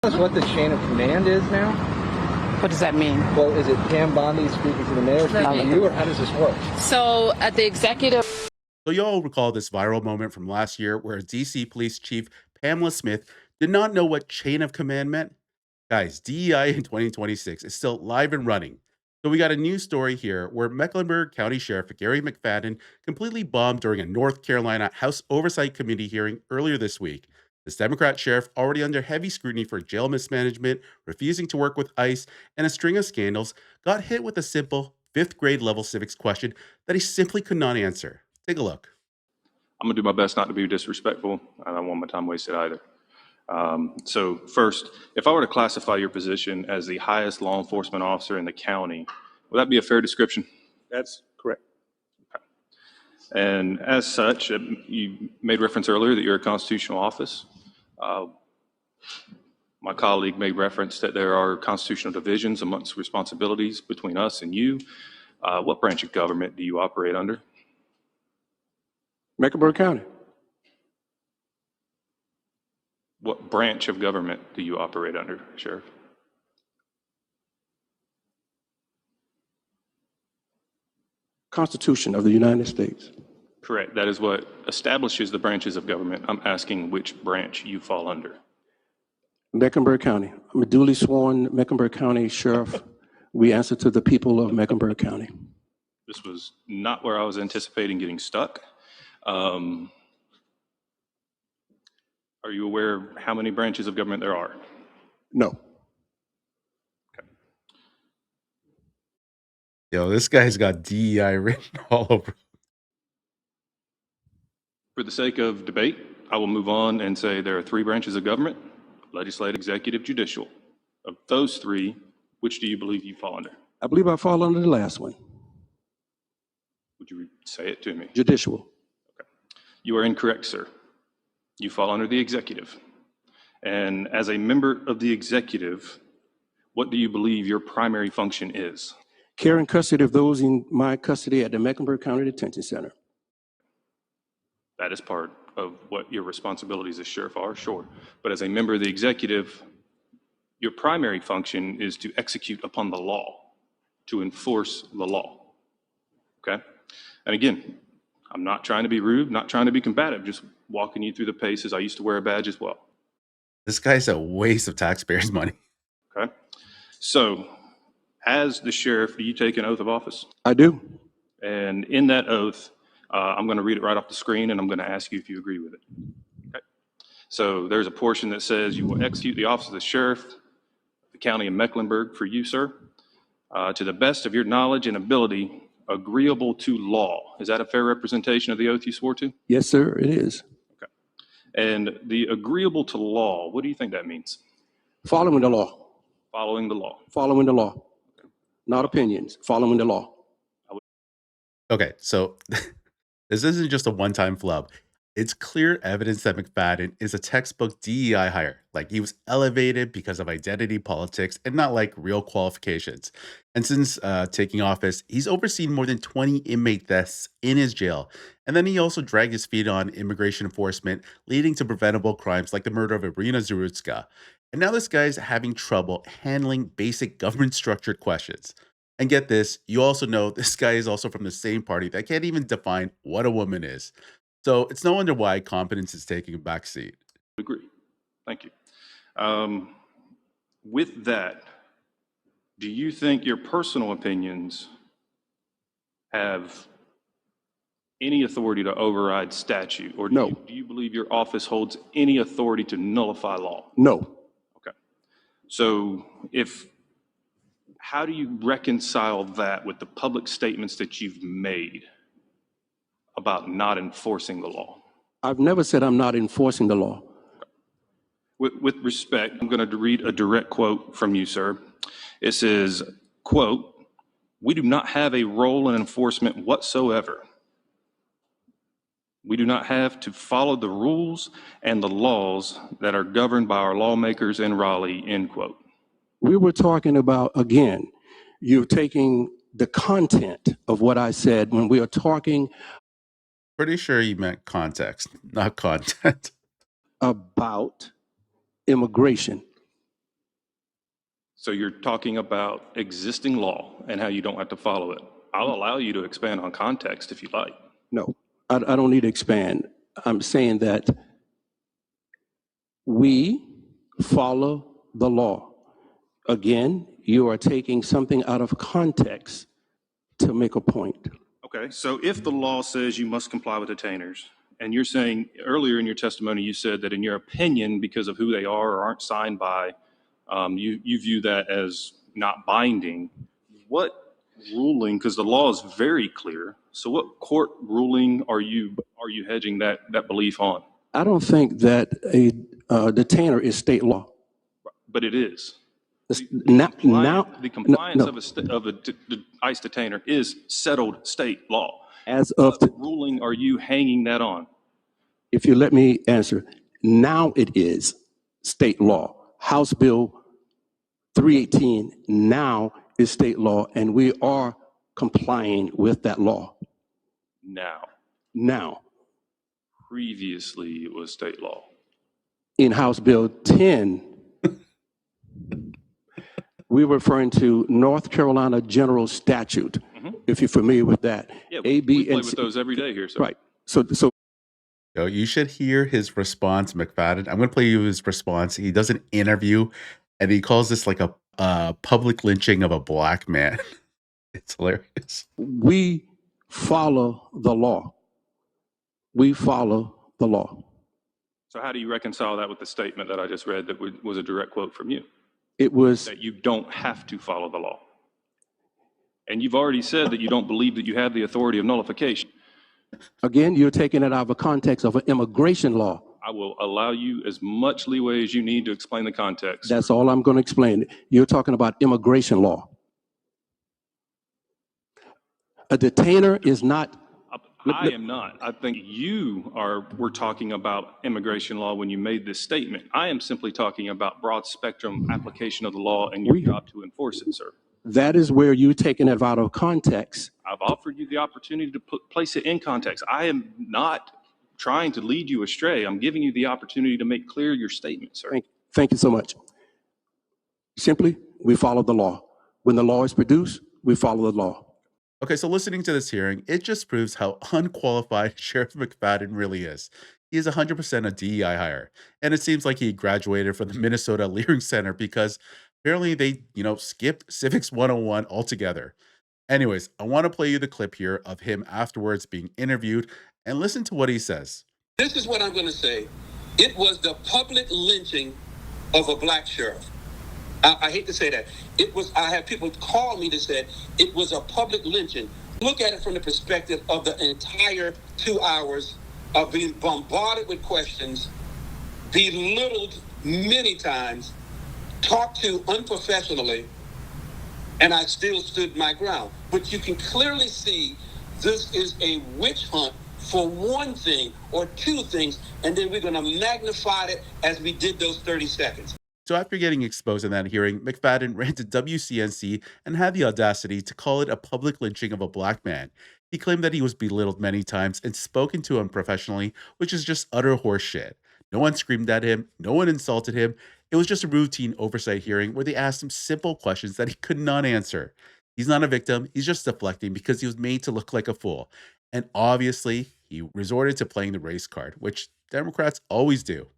Tell us what the chain of command is now? What does that mean? Well, is it Pam Bondi speaking to the mayor, speaking to you, or how does this work? So at the executive... So you all recall this viral moment from last year where DC Police Chief Pamela Smith did not know what chain of command meant? Guys, DEI in 2026 is still live and running. So we got a news story here where Mecklenburg County Sheriff Gary McFadden completely bombed during a North Carolina House Oversight Committee hearing earlier this week. This Democrat sheriff, already under heavy scrutiny for jail mismanagement, refusing to work with ICE, and a string of scandals, got hit with a simple fifth grade level civics question that he simply could not answer. Take a look. I'm going to do my best not to be disrespectful. I don't want my time wasted either. So first, if I were to classify your position as the highest law enforcement officer in the county, would that be a fair description? That's correct. Okay. And as such, you made reference earlier that you're a constitutional office. My colleague made reference that there are constitutional divisions amongst responsibilities between us and you. What branch of government do you operate under? Mecklenburg County. What branch of government do you operate under, Sheriff? Constitution of the United States. Correct. That is what establishes the branches of government. I'm asking which branch you fall under. Mecklenburg County. I'm a duly sworn Mecklenburg County Sheriff. We answer to the people of Mecklenburg County. This was not where I was anticipating getting stuck. Are you aware of how many branches of government there are? No. Okay. Yo, this guy's got DEI written all over. For the sake of debate, I will move on and say there are three branches of government: legislative, executive, judicial. Of those three, which do you believe you fall under? I believe I fall under the last one. Would you say it to me? Judicial. Okay. You are incorrect, sir. You fall under the executive. And as a member of the executive, what do you believe your primary function is? Care and custody of those in my custody at the Mecklenburg County Detention Center. That is part of what your responsibilities as sheriff are, sure. But as a member of the executive, your primary function is to execute upon the law, to enforce the law. Okay? And again, I'm not trying to be rude, not trying to be combative, just walking you through the paces. I used to wear a badge as well. This guy's a waste of taxpayers' money. Okay? So, as the sheriff, do you take an oath of office? I do. And in that oath, I'm going to read it right off the screen, and I'm going to ask you if you agree with it. Okay? So there's a portion that says you will execute the office of the sheriff of the county of Mecklenburg for you, sir, to the best of your knowledge and ability, agreeable to law. Is that a fair representation of the oath you swore to? Yes, sir, it is. Okay. And the agreeable to law, what do you think that means? Following the law. Following the law. Following the law. Not opinions. Following the law. Okay, so this isn't just a one-time flub. It's clear evidence that McFadden is a textbook DEI hire. Like, he was elevated because of identity politics and not like real qualifications. And since taking office, he's overseen more than 20 inmate deaths in his jail. And then he also dragged his feet on immigration enforcement, leading to preventable crimes like the murder of Irina Zarutska. And now this guy's having trouble handling basic government-structured questions. And get this, you also know this guy is also from the same party that can't even define what a woman is. So it's no wonder why competence is taking a backseat. Agree. Thank you. With that, do you think your personal opinions have any authority to override statute? Or No. Do you believe your office holds any authority to nullify law? No. Okay. So how do you reconcile that with the public statements that you've made about not enforcing the law? I've never said I'm not enforcing the law. With respect, I'm going to read a direct quote from you, sir. It says, quote, "We do not have a role in enforcement whatsoever. We do not have to follow the rules and the laws that are governed by our lawmakers in Raleigh," end quote. We were talking about, again, you're taking the content of what I said when we are talking Pretty sure you meant context, not content. about immigration. So you're talking about existing law and how you don't have to follow it. I'll allow you to expand on context if you like. No, I don't need to expand. I'm saying that we follow the law. Again, you are taking something out of context to make a point. Okay, so if the law says you must comply with detainers, and you're saying earlier in your testimony, you said that in your opinion, because of who they are or aren't signed by, you view that as not binding. What ruling, because the law is very clear, so what court ruling are you hedging that belief on? I don't think that a detainer is state law. But it is. Now, The compliance no. of a ICE detainer is settled state law. As of What ruling are you hanging that on? if you let me answer, now it is state law. House Bill 318 now is state law, and we are complying with that law. Now, Previously, it was state law. in House Bill 10, we're referring to North Carolina General Statute, if you're familiar with that. Yeah, A, we B, play and with C. those every day here, sir. Right. So So you should hear his response, McFadden. I'm going to play you his response. He does an interview, and he calls this like a public lynching of a black man. It's hilarious. we follow the law. We follow the law. So how do you reconcile that with the statement that I just read that was a direct quote from you? It was, That you don't have to follow the law. And you've already said that you don't believe that you have the authority of nullification. again, you're taking it out of a context of an immigration law. I will allow you as much leeway as you need to explain the context. That's all I'm going to explain. You're talking about immigration law. A detainer is not. I am not. I think were talking about immigration law when you made this statement. I am simply talking about broad spectrum application of the law and your job to enforce it, sir. That is where you're taking it out of context. I've offered you the opportunity to place it in context. I am not trying to lead you astray. I'm giving you the opportunity to make clear your statement, sir. Thank you so much. Simply, we follow the law. When the law is produced, we follow the law. Okay, so listening to this hearing, it just proves how unqualified Sheriff McFadden really is. He is 100% a DEI hire, and it seems like he graduated from the Minnesota Learning Center because apparently they, skipped Civics 101 altogether. Anyways, I want to play you the clip here of him afterwards being interviewed and listen to what he says. This is what I'm going to say. It was the public lynching of a black sheriff. I hate to say that. I have people call me that said it was a public lynching. Look at it from the perspective of the entire 2 hours of being bombarded with questions, belittled many times, talked to unprofessionally, and I still stood my ground. But you can clearly see this is a witch hunt for one thing or two things, and then we're going to magnify it as we did those 30 seconds. So after getting exposed in that hearing, McFadden ran to WCNC and had the audacity to call it a public lynching of a black man. He claimed that he was belittled many times and spoken to unprofessionally, which is just utter horseshit. No one screamed at him, no one insulted him. It was just a routine oversight hearing where they asked him simple questions that he could not answer. He's not a victim, he's just deflecting because he was made to look like a fool. And obviously, he resorted to playing the race card, which Democrats always do.